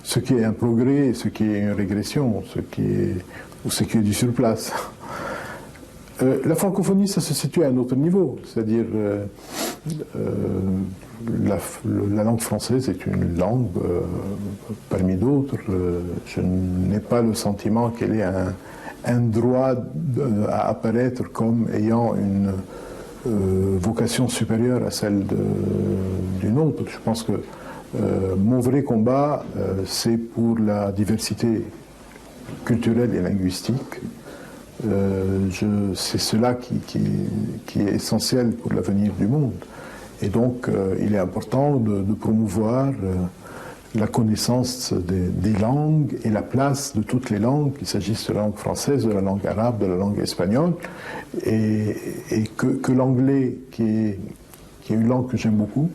ce qui est un progrès et ce qui est une régression, ou ce qui est du surplace. La francophonie, ça se situe à un autre niveau, c'est-à-dire la langue française est une langue parmi d'autres. Je n'ai pas le sentiment qu'elle ait un droit à apparaître comme ayant une vocation supérieure à celle d'une autre. Je pense que mon vrai combat, c'est pour la diversité culturelle et linguistique. C'est cela qui est essentiel pour l'avenir du monde. Et donc, il est important de promouvoir la connaissance des langues et la place de toutes les langues, qu'il s'agisse de la langue française, de la langue arabe, de la langue espagnole, et que l'anglais, qui est une langue que j'aime beaucoup,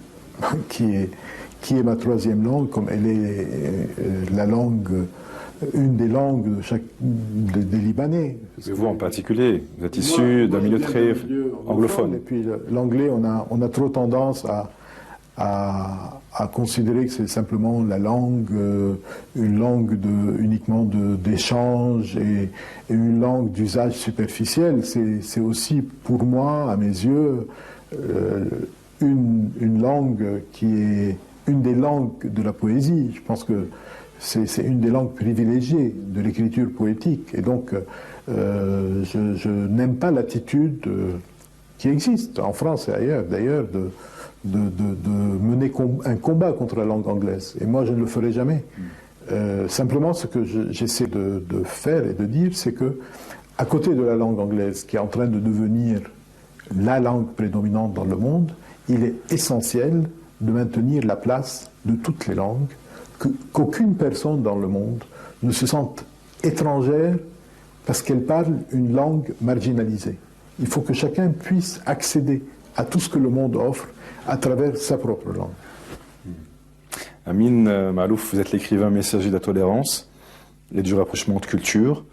qui est ma troisième langue, comme elle est la langue, une des langues des Libanais. Et vous en particulier, vous êtes issu d'un milieu très anglophone. Et puis l'anglais, on a trop tendance à considérer que c'est simplement la langue, une langue uniquement d'échange et une langue d'usage superficiel. C'est aussi, pour moi, à mes yeux, une langue qui est une des langues de la poésie. Je pense que c'est une des langues privilégiées de l'écriture poétique. Et donc, je n'aime pas l'attitude qui existe en France et ailleurs, d'ailleurs, de mener un combat contre la langue anglaise. Et moi, je ne le ferai jamais. Simplement, ce que j'essaie de faire et de dire, c'est que, à côté de la langue anglaise, qui est en train de devenir la langue prédominante dans le monde, il est essentiel de maintenir la place de toutes les langues, qu'aucune personne dans le monde ne se sente étrangère parce qu'elle parle une langue marginalisée. Il faut que chacun puisse accéder à tout ce que le monde offre à travers sa propre langue. Amin Maalouf, vous êtes l'écrivain messager de la tolérance et du rapprochement de culture.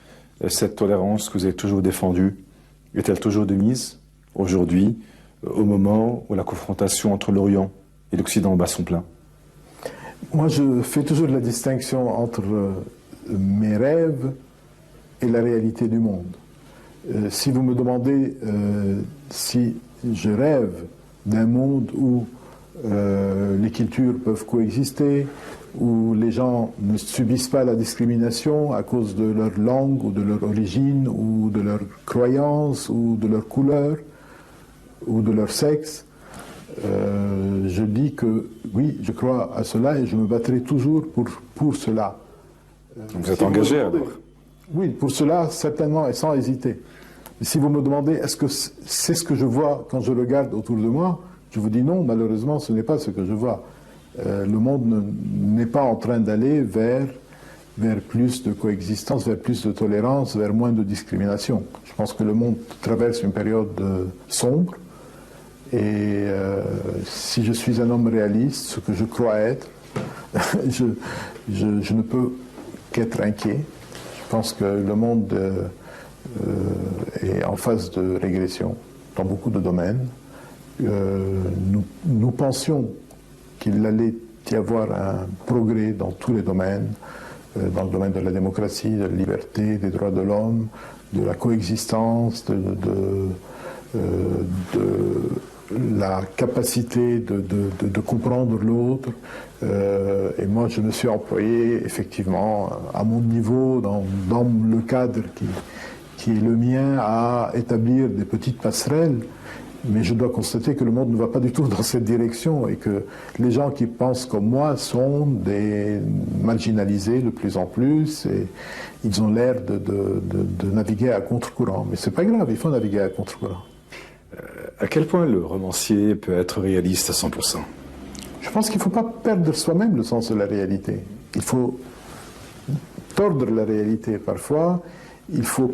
Cette tolérance que vous avez toujours défendue, est-elle toujours de mise aujourd'hui, au moment où la confrontation entre l'Orient et l'Occident bat son plein? Moi, je fais toujours la distinction entre mes rêves et la réalité du monde. Si vous me demandez si je rêve d'un monde où les cultures peuvent coexister, où les gens ne subissent pas la discrimination à cause de leur langue ou de leur origine ou de leur croyance ou de leur couleur ou de leur sexe, je dis que oui, je crois à cela et je me battrai toujours pour cela. Vous êtes engagé alors? Oui, pour cela, certainement et sans hésiter. Mais si vous me demandez est-ce que c'est ce que je vois quand je regarde autour de moi, je vous dis non, malheureusement, ce n'est pas ce que je vois. Le monde n'est pas en train d'aller vers plus de coexistence, vers plus de tolérance, vers moins de discrimination. Je pense que le monde traverse une période sombre. Et si je suis un homme réaliste, ce que je crois être, je ne peux qu'être inquiet. Je pense que le monde est en phase de régression dans beaucoup de domaines. Nous pensions qu'il allait y avoir un progrès dans tous les domaines, dans le domaine de la démocratie, de la liberté, des droits de l'homme, de la coexistence, de la capacité de comprendre l'autre. Et moi, je me suis employé, effectivement, à mon niveau, dans le cadre qui est le mien, à établir des petites passerelles. Mais je dois constater que le monde ne va pas du tout dans cette direction et que les gens qui pensent comme moi sont des marginalisés de plus en plus et ils ont l'air de naviguer à contre-courant. Mais c'est pas grave, il faut naviguer à contre-courant. À quel point le romancier peut être réaliste à 100%? Je pense qu'il ne faut pas perdre soi-même le sens de la réalité. Il faut tordre la réalité parfois. Il faut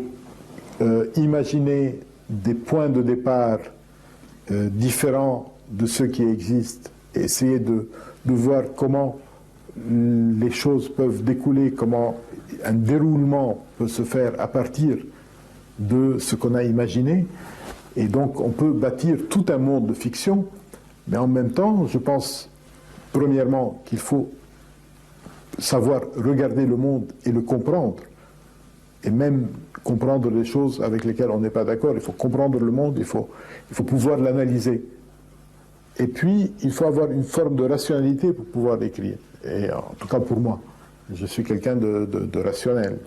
imaginer des points de départ différents de ceux qui existent et essayer de voir comment les choses peuvent découler, comment un déroulement peut se faire à partir de ce qu'on a imaginé. Et donc on peut bâtir tout un monde de fiction, mais en même temps, je pense premièrement qu'il faut savoir regarder le monde et le comprendre, et même comprendre les choses avec lesquelles on n'est pas d'accord. Il faut comprendre le monde, il faut pouvoir l'analyser. Et puis, il faut avoir une forme de rationalité pour pouvoir l'écrire. Et en tout cas pour moi, je suis quelqu'un de rationnel.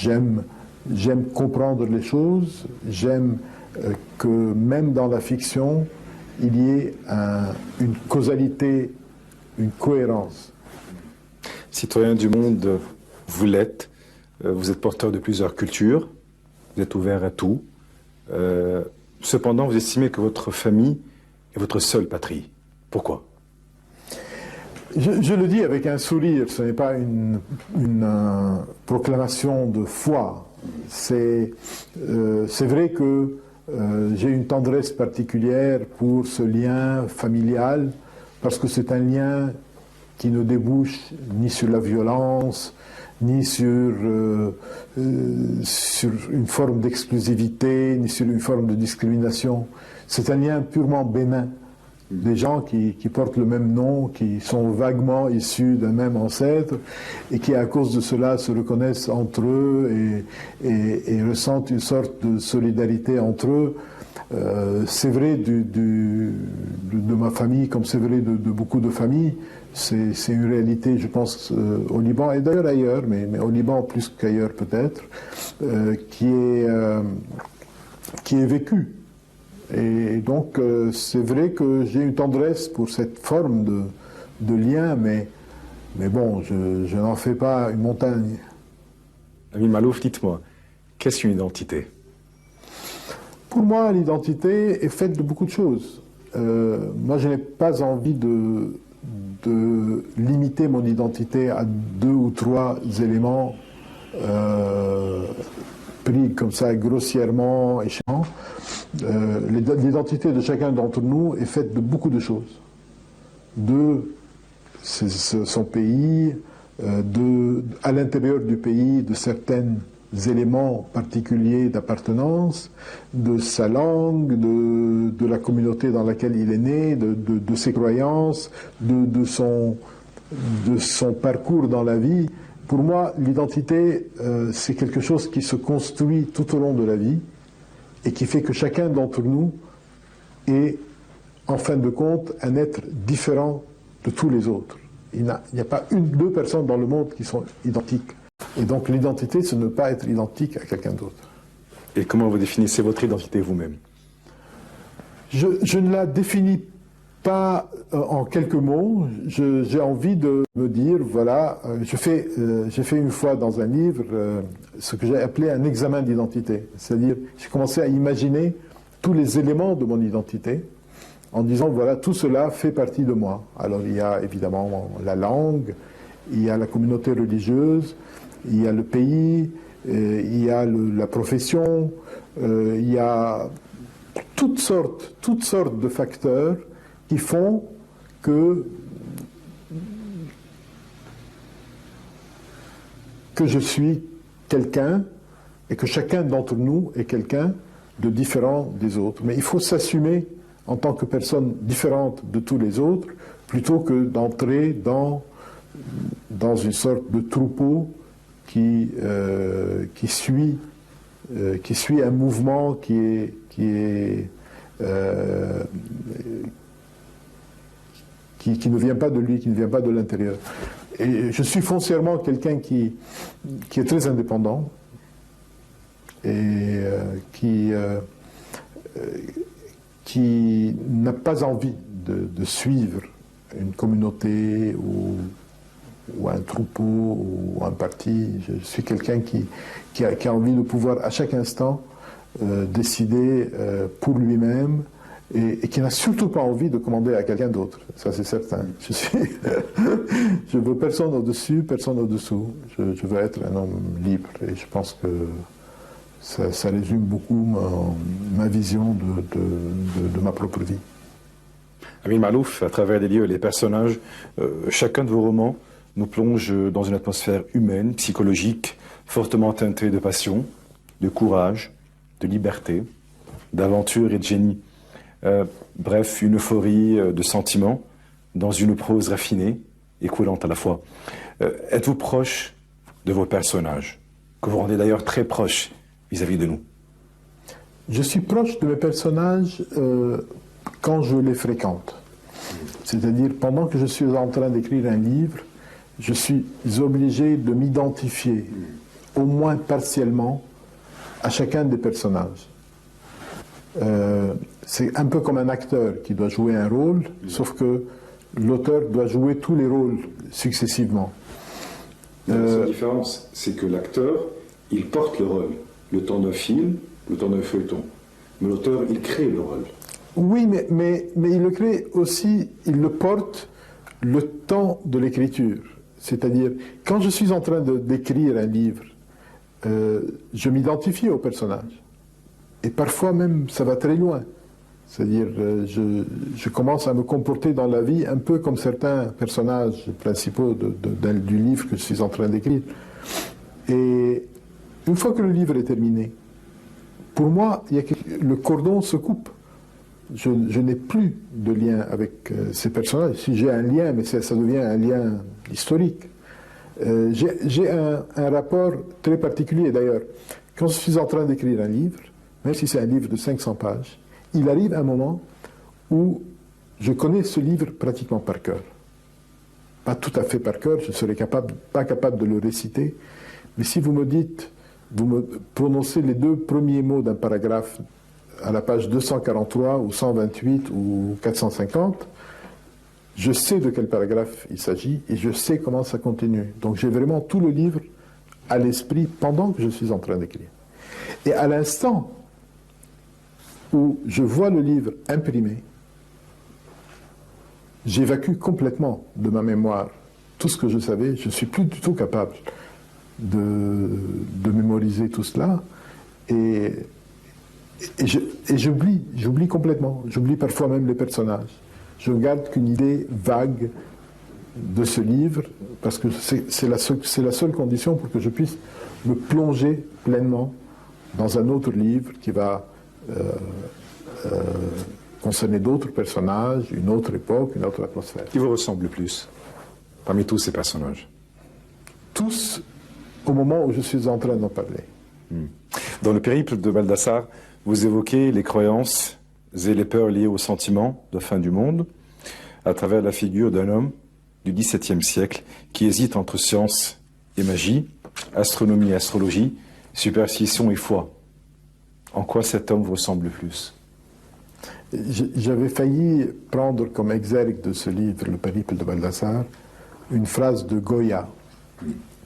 J'aime comprendre les choses, j'aime que même dans la fiction, il y ait une causalité, une cohérence. Citoyen du monde, vous l'êtes. Vous êtes porteur de plusieurs cultures. Vous êtes ouvert à tout. Cependant, vous estimez que votre famille est votre seule patrie. Pourquoi? Je le dis avec un sourire, ce n'est pas une proclamation de foi. C'est vrai que j'ai une tendresse particulière pour ce lien familial, parce que c'est un lien qui ne débouche ni sur la violence, ni sur une forme d'exclusivité, ni sur une forme de discrimination. C'est un lien purement bénin. Des gens qui portent le même nom, qui sont vaguement issus d'un même ancêtre et qui, à cause de cela, se reconnaissent entre eux et ressentent une sorte de solidarité entre eux. C'est vrai de ma famille, comme c'est vrai de beaucoup de familles. C'est une réalité, je pense, au Liban et d'ailleurs ailleurs, mais au Liban plus qu'ailleurs peut-être, qui est vécue. Et donc, c'est vrai que j'ai une tendresse pour cette forme de lien, mais bon, je n'en fais pas une montagne. Amin Maalouf, dites-moi, qu'est-ce qu'une identité? Pour moi, l'identité est faite de beaucoup de choses. Moi, je n'ai pas envie de limiter mon identité à 2 ou 3 éléments pris comme ça grossièrement et chiant. L'identité de chacun d'entre nous est faite de beaucoup de choses. De son pays, à l'intérieur du pays, de certains éléments particuliers d'appartenance, de sa langue, de la communauté dans laquelle il est né, de ses croyances, de son parcours dans la vie. Pour moi, l'identité, c'est quelque chose qui se construit tout au long de la vie et qui fait que chacun d'entre nous est, en fin de compte, un être différent de tous les autres. Il n'y a pas 2 personnes dans le monde qui sont identiques. Et donc l'identité, c'est ne pas être identique à quelqu'un d'autre. Et comment vous définissez votre identité vous-même? Je ne la définis pas en quelques mots. J'ai envie de me dire, voilà, j'ai fait une fois dans un livre ce que j'ai appelé un examen d'identité. C'est-à-dire, j'ai commencé à imaginer tous les éléments de mon identité en disant, voilà, tout cela fait partie de moi. Alors il y a évidemment la langue, il y a la communauté religieuse, il y a le pays, il y a la profession, il y a toutes sortes de facteurs qui font que je suis quelqu'un et que chacun d'entre nous est quelqu'un de différent des autres. Mais il faut s'assumer en tant que personne différente de tous les autres plutôt que d'entrer dans une sorte de troupeau qui suit un mouvement qui ne vient pas de lui, qui ne vient pas de l'intérieur. Et je suis foncièrement quelqu'un qui est très indépendant et qui n'a pas envie de suivre une communauté ou un troupeau ou un parti. Je suis quelqu'un qui a envie de pouvoir à chaque instant décider pour lui-même et qui n'a surtout pas envie de commander à quelqu'un d'autre. Ça, c'est certain. Je veux personne au-dessus, personne au-dessous. Je veux être un homme libre et je pense que ça résume beaucoup ma vision de ma propre vie. Amin Maalouf, à travers les livres et les personnages, chacun de vos romans nous plonge dans une atmosphère humaine, psychologique, fortement teintée de passion, de courage, de liberté, d'aventure et de génie. Bref, une euphorie de sentiments dans une prose raffinée et coulante à la fois. Êtes-vous proche de vos personnages, que vous rendez d'ailleurs très proches vis-à-vis de nous? Je suis proche de mes personnages quand je les fréquente. C'est-à-dire, pendant que je suis en train d'écrire un livre, je suis obligé de m'identifier, au moins partiellement, à chacun des personnages. C'est un peu comme un acteur qui doit jouer un rôle, sauf que l'auteur doit jouer tous les rôles successivement. La seule différence, c'est que l'acteur, il porte le rôle, le temps d'un film, le temps d'un feuilleton. Mais l'auteur, il crée le rôle. Oui, mais il le crée aussi, il le porte le temps de l'écriture. C'est-à-dire, quand je suis en train d'écrire un livre, je m'identifie au personnage. Et parfois même, ça va très loin. C'est-à-dire, je commence à me comporter dans la vie un peu comme certains personnages principaux du livre que je suis en train d'écrire. Et une fois que le livre est terminé, pour moi, le cordon se coupe. Je n'ai plus de lien avec ces personnages. Si j'ai un lien, mais ça devient un lien historique. J'ai un rapport très particulier d'ailleurs. Quand je suis en train d'écrire un livre, même si c'est un livre de 500 pages, il arrive un moment où je connais ce livre pratiquement par cœur. Pas tout à fait par cœur, je ne serais pas capable de le réciter, mais si vous me dites, vous me prononcez les 2 premiers mots d'un paragraphe à la page 243 ou 128 ou 450, je sais de quel paragraphe il s'agit et je sais comment ça continue. Donc j'ai vraiment tout le livre à l'esprit pendant que je suis en train d'écrire. Et à l'instant où je vois le livre imprimé, j'évacue complètement de ma mémoire tout ce que je savais. Je ne suis plus du tout capable de mémoriser tout cela. Et j'oublie complètement. J'oublie parfois même les personnages. Je ne garde qu'une idée vague de ce livre, parce que c'est la seule condition pour que je puisse me plonger pleinement dans un autre livre qui va concerner d'autres personnages, une autre époque, une autre atmosphère. Qui vous ressemble le plus parmi tous ces personnages? Tous au moment où je suis en train d'en parler. Dans le périple de Baldassare, vous évoquez les croyances et les peurs liées aux sentiments de fin du monde à travers la figure d'un homme du XVIIe siècle qui hésite entre science et magie, astronomie et astrologie, superstition et foi. En quoi cet homme vous ressemble le plus? J'avais failli prendre comme exergue de ce livre, Le périple de Baldassare, une phrase de Goya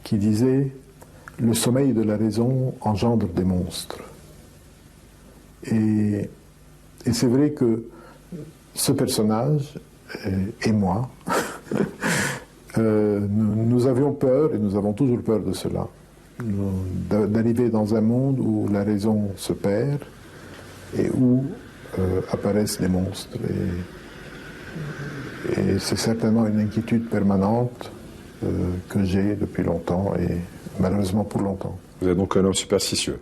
qui disait « Le sommeil de la raison engendre des monstres ». Et c'est vrai que ce personnage et moi, nous avions peur, et nous avons toujours peur de cela, d'arriver dans un monde où la raison se perd et où apparaissent les monstres. Et c'est certainement une inquiétude permanente que j'ai depuis longtemps, et malheureusement pour longtemps. Vous êtes donc un homme superstitieux?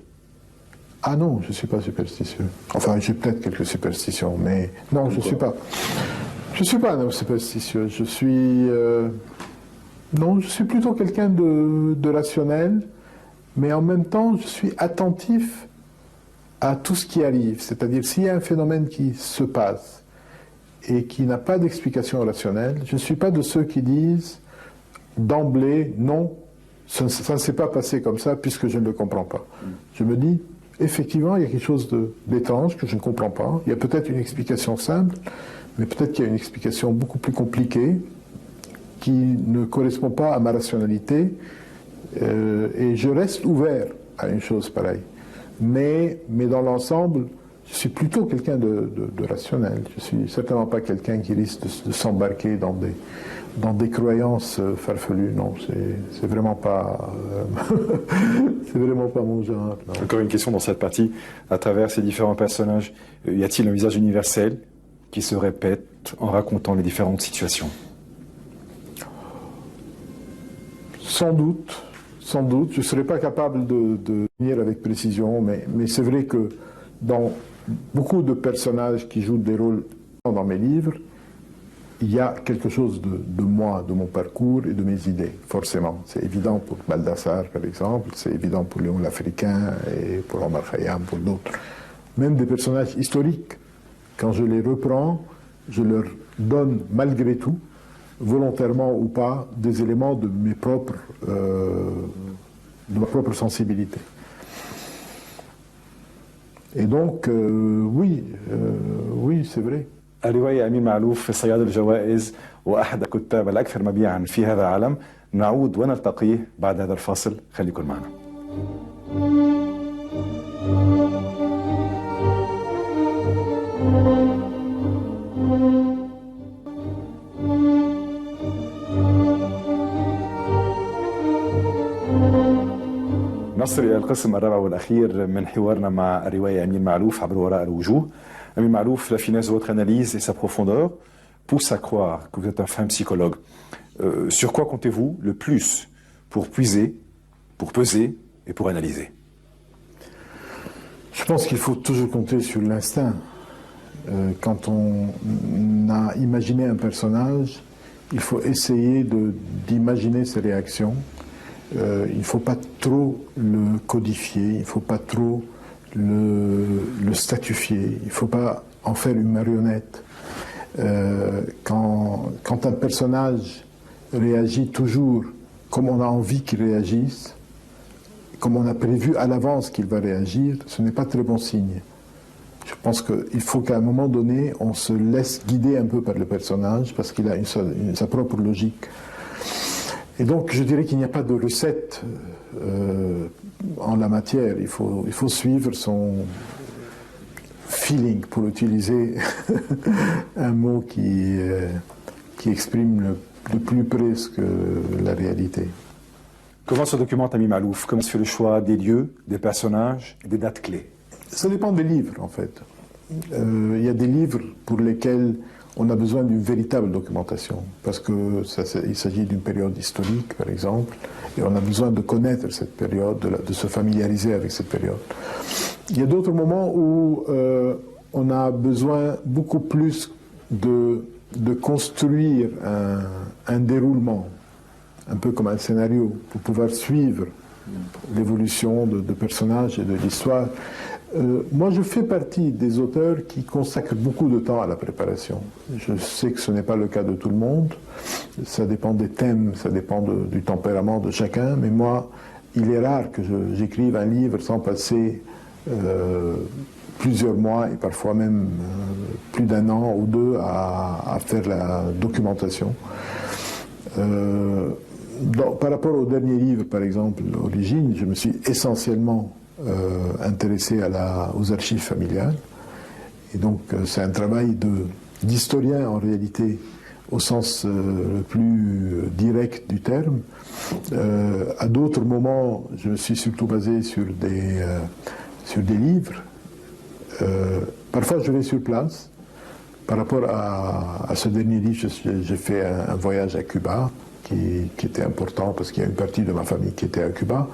Ah non, je ne suis pas superstitieux. Enfin, j'ai peut-être quelques superstitions, mais non, je ne suis pas. Je ne suis pas un homme superstitieux. Je suis... non, je suis plutôt quelqu'un de rationnel, mais en même temps, je suis attentif à tout ce qui arrive. C'est-à-dire, s'il y a un phénomène qui se passe et qui n'a pas d'explication rationnelle, je ne suis pas de ceux qui disent d'emblée, non, ça ne s'est pas passé comme ça puisque je ne le comprends pas. Je me dis, effectivement, il y a quelque chose d'étrange que je ne comprends pas. Il y a peut-être une explication simple, mais peut-être qu'il y a une explication beaucoup plus compliquée qui ne correspond pas à ma rationalité. Et je reste ouvert à une chose pareille. Mais dans l'ensemble, je suis plutôt quelqu'un de rationnel. Je ne suis certainement pas quelqu'un qui risque de s'embarquer dans des croyances farfelues. Non, c'est vraiment pas... c'est vraiment pas mon genre. Non. Encore une question dans cette partie. À travers ces différents personnages, y a-t-il un visage universel qui se répète en racontant les différentes situations? Sans doute. Sans doute. Je ne serais pas capable de dire avec précision, mais c'est vrai que dans beaucoup de personnages qui jouent des rôles dans mes livres, il y a quelque chose de moi, de mon parcours et de mes idées, forcément. C'est évident pour Baldassar, par exemple, c'est évident pour Léon l'Africain et pour Omar Khayyam, pour d'autres. Même des personnages historiques, quand je les reprends, je leur donne malgré tout, volontairement ou pas, des éléments de ma propre sensibilité. Et donc, oui, c'est vrai. الرواية أمين معلوف صياد الجوائز وأحد الكتاب الأكثر مبيعا في هذا العالم. نعود ونلتقيه بعد هذا الفاصل، خليكن معنا. نصل إلى القسم الرابع والأخير من حوارنا مع الرواية أمين معلوف عبر وراء الوجوه. Amin Malouf, la finesse de votre analyse et sa profondeur poussent à croire que vous êtes un fin psychologue. Sur quoi comptez-vous le plus pour puiser, pour peser et pour analyser? Je pense qu'il faut toujours compter sur l'instinct. Quand on a imaginé un personnage, il faut essayer d'imaginer ses réactions. Il ne faut pas trop le codifier, il ne faut pas trop le statifier, il ne faut pas en faire une marionnette. Quand un personnage réagit toujours comme on a envie qu'il réagisse, comme on a prévu à l'avance qu'il va réagir, ce n'est pas très bon signe. Je pense qu'il faut qu'à un moment donné, on se laisse guider un peu par le personnage parce qu'il a sa propre logique. Et donc, je dirais qu'il n'y a pas de recette en la matière. Il faut suivre son feeling, pour utiliser un mot qui exprime de plus près la réalité. Comment se documente Amin Malouf? Comment se fait le choix des lieux, des personnages et des dates clés? Ça dépend des livres, en fait. Il y a des livres pour lesquels on a besoin d'une véritable documentation, parce qu'il s'agit d'une période historique, par exemple, et on a besoin de connaître cette période, de se familiariser avec cette période. Il y a d'autres moments où on a besoin beaucoup plus de construire un déroulement, un peu comme un scénario, pour pouvoir suivre l'évolution de personnages et de l'histoire. Moi, je fais partie des auteurs qui consacrent beaucoup de temps à la préparation. Je sais que ce n'est pas le cas de tout le monde. Ça dépend des thèmes, ça dépend du tempérament de chacun. Mais moi, il est rare que j'écrive un livre sans passer plusieurs mois et parfois même plus d'un an ou deux à faire la documentation. Par rapport au dernier livre, par exemple, Origine, je me suis essentiellement intéressé aux archives familiales. Et donc c'est un travail d'historien en réalité, au sens le plus direct du terme. À d'autres moments, je me suis surtout basé sur des livres. Parfois je vais sur place. Par rapport à ce dernier livre, j'ai fait un voyage à Cuba qui était important parce qu'il y a une partie de ma famille qui était à Cuba.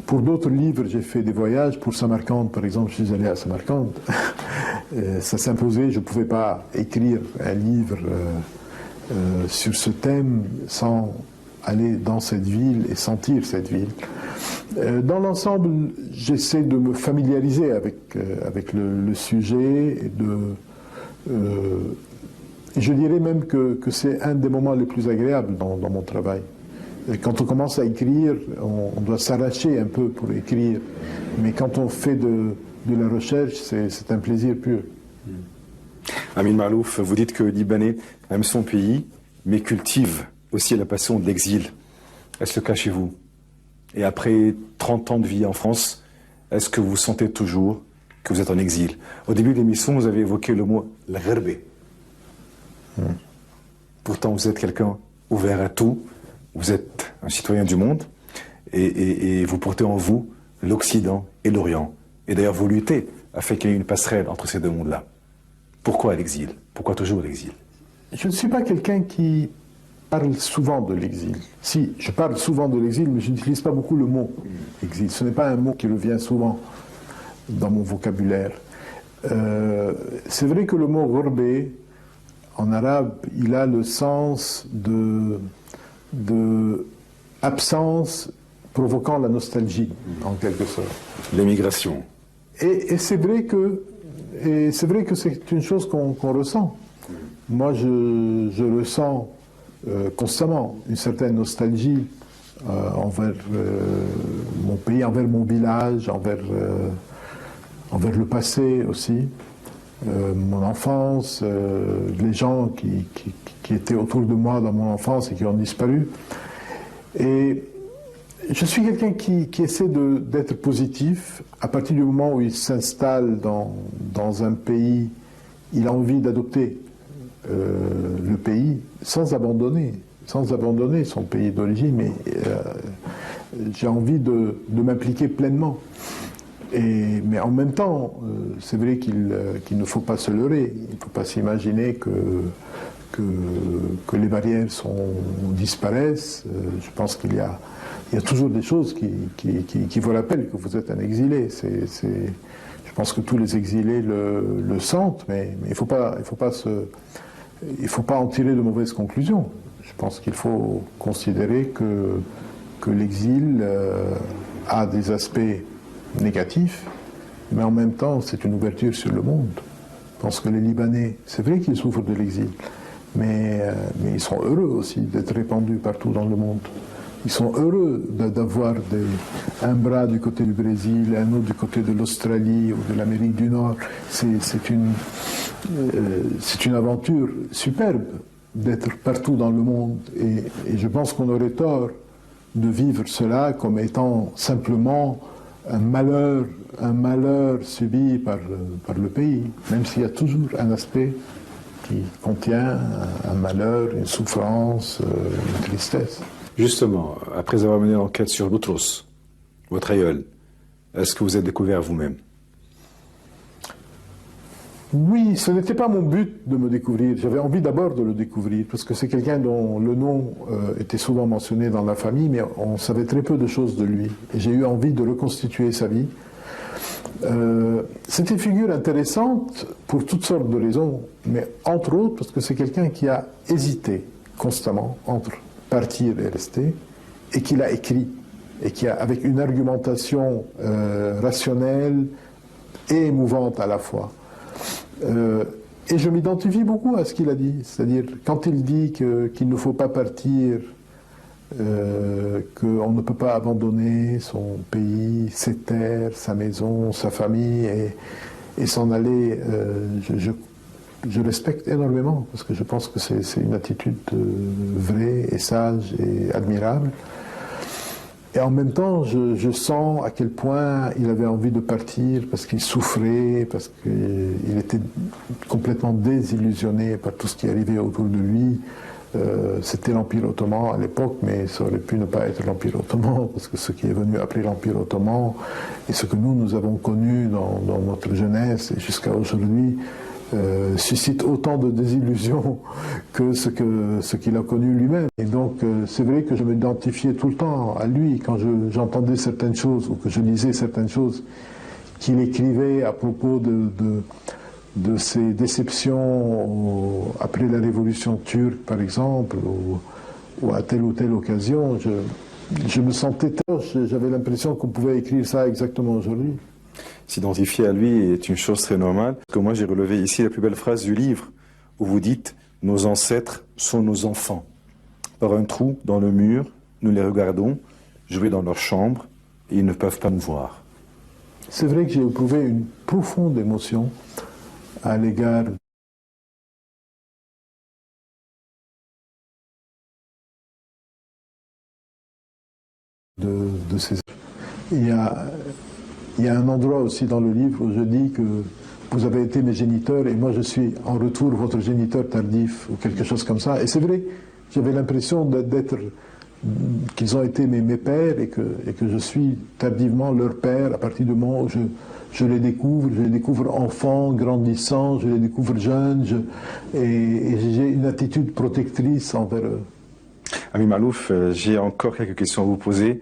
Pour d'autres livres, j'ai fait des voyages. Pour Samarcande, par exemple, je suis allé à Samarcande. Ça s'imposait, je ne pouvais pas écrire un livre sur ce thème sans aller dans cette ville et sentir cette ville. Dans l'ensemble, j'essaie de me familiariser avec le sujet et je dirais même que c'est un des moments les plus agréables dans mon travail. Et quand on commence à écrire, on doit s'arracher un peu pour écrire. Mais quand on fait de la recherche, c'est un plaisir pur. Amin Malouf, vous dites que le Libanais aime son pays, mais cultive aussi la passion de l'exil. Est-ce le cas chez vous? Et après 30 ans de vie en France, est-ce que vous sentez toujours que vous êtes en exil? Au début de l'émission, vous avez évoqué le mot « la gherbe ». Pourtant, vous êtes quelqu'un ouvert à tout. Vous êtes un citoyen du monde et vous portez en vous l'Occident et l'Orient. Et d'ailleurs, vous luttez afin qu'il y ait une passerelle entre ces deux mondes-là. Pourquoi l'exil? Pourquoi toujours l'exil? Je ne suis pas quelqu'un qui parle souvent de l'exil. Si, je parle souvent de l'exil, mais je n'utilise pas beaucoup le mot exil. Ce n'est pas un mot qui revient souvent dans mon vocabulaire. C'est vrai que le mot gherbe en arabe, il a le sens de absence provoquant la nostalgie, en quelque sorte. L'émigration. Et c'est vrai que c'est une chose qu'on ressent. Moi, je ressens constamment une certaine nostalgie envers mon pays, envers mon village, envers le passé aussi, mon enfance, les gens qui étaient autour de moi dans mon enfance et qui ont disparu. Et je suis quelqu'un qui essaie d'être positif. À partir du moment où il s'installe dans un pays, il a envie d'adopter le pays sans abandonner son pays d'origine, mais j'ai envie de m'impliquer pleinement. Mais en même temps, c'est vrai qu'il ne faut pas se leurrer. Il ne faut pas s'imaginer que les barrières disparaissent. Je pense qu'il y a toujours des choses qui vous rappellent que vous êtes un exilé. Je pense que tous les exilés le sentent, mais il ne faut pas en tirer de mauvaises conclusions. Je pense qu'il faut considérer que l'exil a des aspects négatifs, mais en même temps, c'est une ouverture sur le monde. Je pense que les Libanais, c'est vrai qu'ils souffrent de l'exil, mais ils sont heureux aussi d'être répandus partout dans le monde. Ils sont heureux d'avoir un bras du côté du Brésil, un autre du côté de l'Australie ou de l'Amérique du Nord. C'est une aventure superbe d'être partout dans le monde. Et je pense qu'on aurait tort de vivre cela comme étant simplement un malheur subi par le pays, même s'il y a toujours un aspect qui contient un malheur, une souffrance, une tristesse. Justement, après avoir mené l'enquête sur Boutros, votre aïeul, est-ce que vous êtes découvert vous-même? Oui, ce n'était pas mon but de me découvrir. J'avais envie d'abord de le découvrir, parce que c'est quelqu'un dont le nom était souvent mentionné dans la famille, mais on savait très peu de choses de lui. Et j'ai eu envie de reconstituer sa vie. C'est une figure intéressante pour toutes sortes de raisons, mais entre autres parce que c'est quelqu'un qui a hésité constamment entre partir et rester, et qui l'a écrit, et qui a, avec une argumentation rationnelle et émouvante à la fois. Et je m'identifie beaucoup à ce qu'il a dit, c'est-à-dire quand il dit qu'il ne faut pas partir, qu'on ne peut pas abandonner son pays, ses terres, sa maison, sa famille et s'en aller, je respecte énormément parce que je pense que c'est une attitude vraie et sage et admirable. Et en même temps, je sens à quel point il avait envie de partir parce qu'il souffrait, parce qu'il était complètement désillusionné par tout ce qui arrivait autour de lui. C'était l'Empire ottoman à l'époque, mais ça aurait pu ne pas être l'Empire ottoman, parce que ce qui est venu après l'Empire ottoman, et ce que nous avons connu dans notre jeunesse et jusqu'à aujourd'hui, suscite autant de désillusions que ce qu'il a connu lui-même. Et donc c'est vrai que je m'identifiais tout le temps à lui quand j'entendais certaines choses ou que je lisais certaines choses qu'il écrivait à propos de ses déceptions après la révolution turque par exemple ou à telle ou telle occasion. Je me sentais proche, j'avais l'impression qu'on pouvait écrire ça exactement aujourd'hui. S'identifier à lui est une chose très normale. Parce que moi, j'ai relevé ici la plus belle phrase du livre, où vous dites « Nos ancêtres sont nos enfants. Par un trou dans le mur, nous les regardons jouer dans leur chambre et ils ne peuvent pas nous voir. » C'est vrai que j'ai éprouvé une profonde émotion à l'égard de ces... Il y a un endroit aussi dans le livre où je dis que vous avez été mes géniteurs et moi je suis en retour votre géniteur tardif ou quelque chose comme ça. Et c'est vrai, j'avais l'impression qu'ils ont été mes pères et que je suis tardivement leur père à partir du moment où je les découvre enfants, grandissants, je les découvre jeunes et j'ai une attitude protectrice envers eux. Ami Malouf, j'ai encore quelques questions à vous poser.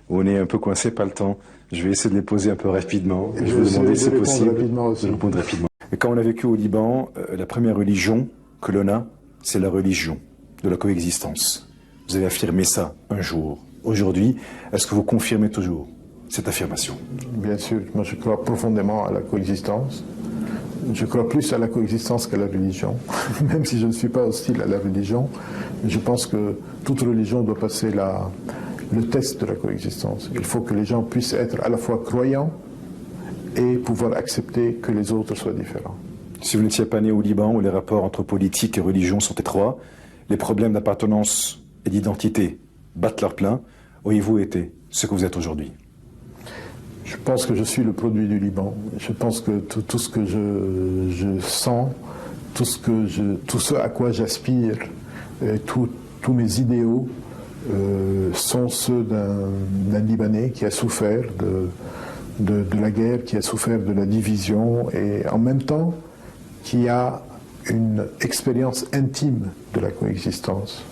On est un peu coincé par le temps. Je vais essayer de les poser un peu rapidement. Je vais vous demander si c'est possible de répondre rapidement. Et quand on a vécu au Liban, la première religion que l'on a, c'est la religion de la coexistence. Vous avez affirmé ça un jour. Aujourd'hui, est-ce que vous confirmez toujours cette affirmation? Bien sûr, moi je crois profondément à la coexistence. Je crois plus à la coexistence qu'à la religion, même si je ne suis pas hostile à la religion. Je pense que toute religion doit passer le test de la coexistence. Il faut que les gens puissent être à la fois croyants et pouvoir accepter que les autres soient différents. Si vous n'étiez pas né au Liban, où les rapports entre politique et religion sont étroits, les problèmes d'appartenance et d'identité battent leur plein, auriez-vous été ce que vous êtes aujourd'hui? Je pense que je suis le produit du Liban. Je pense que tout ce que je sens, tout ce à quoi j'aspire, tous mes idéaux sont ceux d'un Libanais qui a souffert de la guerre, qui a souffert de la division et en même temps qui a une expérience intime de la coexistence.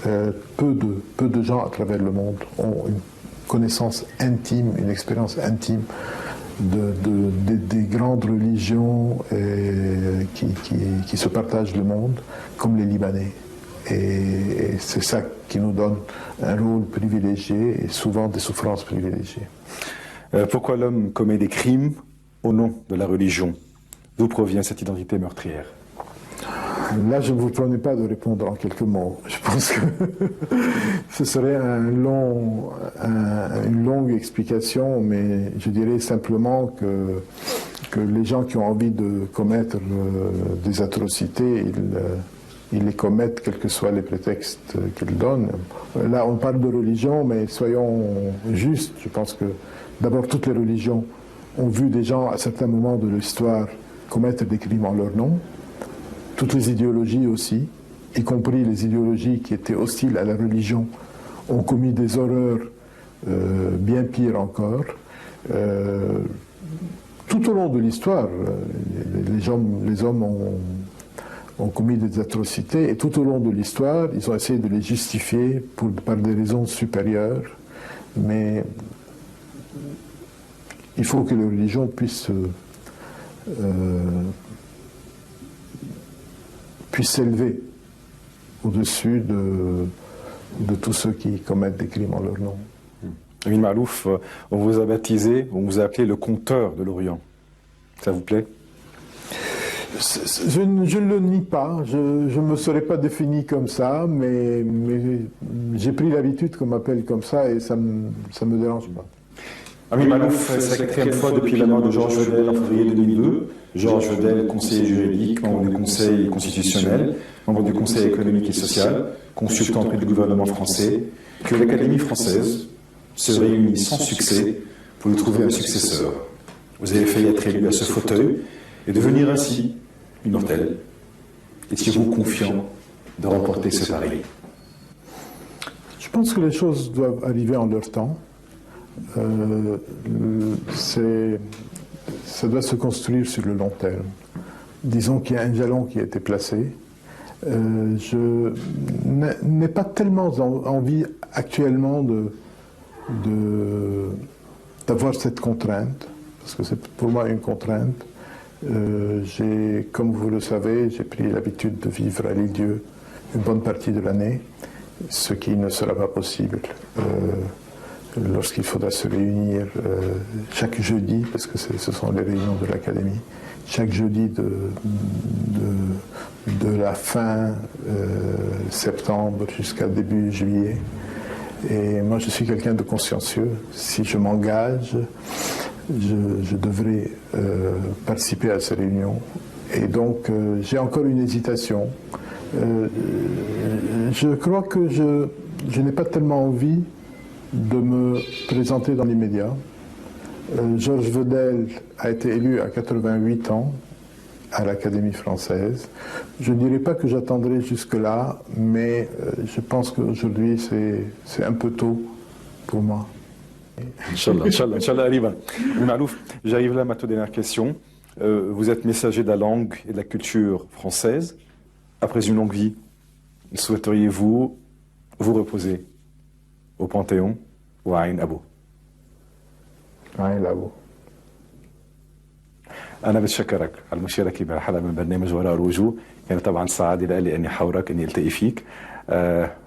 Peu de gens à travers le monde ont une connaissance intime, une expérience intime des grandes religions qui se partagent le monde, comme les Libanais. Et c'est ça qui nous donne un rôle privilégié et souvent des souffrances privilégiées. Pourquoi l'homme commet des crimes au nom de la religion? D'où provient cette identité meurtrière? Là, je ne vous promets pas de répondre en quelques mots. Je pense que ce serait une longue explication, mais je dirais simplement que les gens qui ont envie de commettre des atrocités, ils les commettent, quels que soient les prétextes qu'ils donnent. Là, on parle de religion, mais soyons justes. Je pense que d'abord, toutes les religions ont vu des gens, à certains moments de l'histoire, commettre des crimes en leur nom. Toutes les idéologies aussi, y compris les idéologies qui étaient hostiles à la religion, ont commis des horreurs bien pires encore. Tout au long de l'histoire, les hommes ont commis des atrocités et tout au long de l'histoire, ils ont essayé de les justifier par des raisons supérieures. Mais il faut que les religions puissent s'élever au-dessus de tous ceux qui commettent des crimes en leur nom. Amin Maalouf, on vous a baptisé, on vous a appelé le conteur de l'Orient. Ça vous plaît? Je ne le nie pas, je ne me serais pas défini comme ça, mais j'ai pris l'habitude qu'on m'appelle comme ça et ça me dérange pas. Amin Maalouf, c'est la quatrième fois depuis la mort de Georges Vedel en février 2002. Georges Vedel, conseiller juridique, membre du Conseil constitutionnel, membre du Conseil économique et social, consultant auprès du gouvernement français, que l'Académie française se réunit sans succès pour lui trouver un successeur. Vous avez failli être élu à ce fauteuil et devenir ainsi immortel. Étiez-vous confiant de remporter ce pari? Je pense que les choses doivent arriver en leur temps. Ça doit se construire sur le long terme. Disons qu'il y a un jalon qui a été placé. Je n'ai pas tellement envie actuellement d'avoir cette contrainte, parce que c'est pour moi une contrainte. Comme vous le savez, j'ai pris l'habitude de vivre à l'Île-Dieu une bonne partie de l'année, ce qui ne sera pas possible lorsqu'il faudra se réunir chaque jeudi, parce que ce sont les réunions de l'Académie, chaque jeudi de la fin septembre jusqu'à début juillet. Et moi, je suis quelqu'un de consciencieux. Si je m'engage, je devrais participer à ces réunions. Et donc, j'ai encore une hésitation. Je crois que je n'ai pas tellement envie de me présenter dans l'immédiat. Georges Vedel a été élu à 88 ans à l'Académie française. Je ne dirais pas que j'attendrai jusque-là, mais je pense qu'aujourd'hui c'est un peu tôt pour moi. Inch'Allah, arrive. Maalouf, j'arrive là à ma toute dernière question. Vous êtes messager de la langue et de la culture française. Après une longue vie, souhaiteriez-vous vous reposer au Panthéon ou à Ain Abou? Ain Abou. أنا بتشكرك على المشاركة بحلقة من برنامج وراء الوجوه. يعني طبعا سعادة لي أني حاورك أني ألتقي فيك.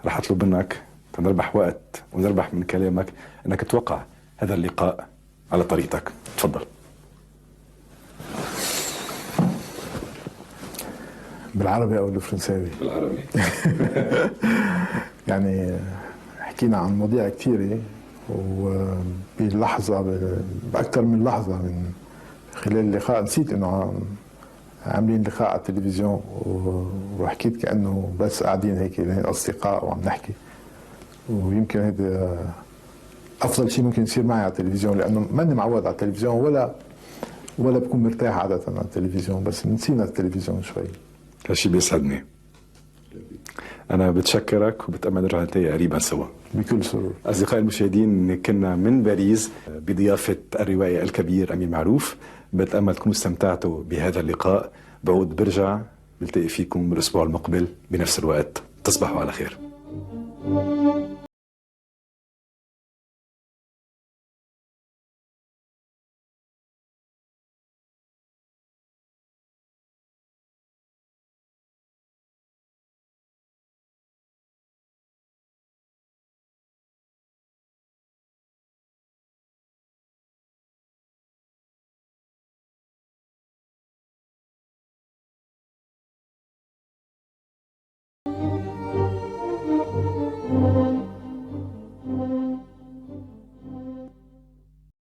رح أطلب منك تنربح وقت ونربح من كلامك أنك توقع هذا اللقاء على طريقتك. تفضل. بالعربي أو بالفرنساوي؟ بالعربي. يعني حكينا عن مواضيع كثيرة وبلحظة بأكثر من لحظة من خلال اللقاء نسيت إنه عاملين لقاء على التلفزيون وحكيت كأنه بس قاعدين هيك أصدقاء وعم نحكي. ويمكن هذا أفضل شيء ممكن يصير معي على التلفزيون، لأنه ماني معود على التلفزيون ولا بكون مرتاح عادة على التلفزيون، بس نسينا التلفزيون شوي. هالشي بيسعدني. أنا بتشكرك وبتأمل نرجع نتلاقي قريبا سوا. بكل سرور. أصدقائي المشاهدين، كنا من باريس بضيافة الروائي الكبير أمين معروف. بتأمل تكونوا استمتعتوا بهذا اللقاء. بعود برجع بلتقي فيكم بالأسبوع المقبل بنفس الوقت. تصبحوا على خير.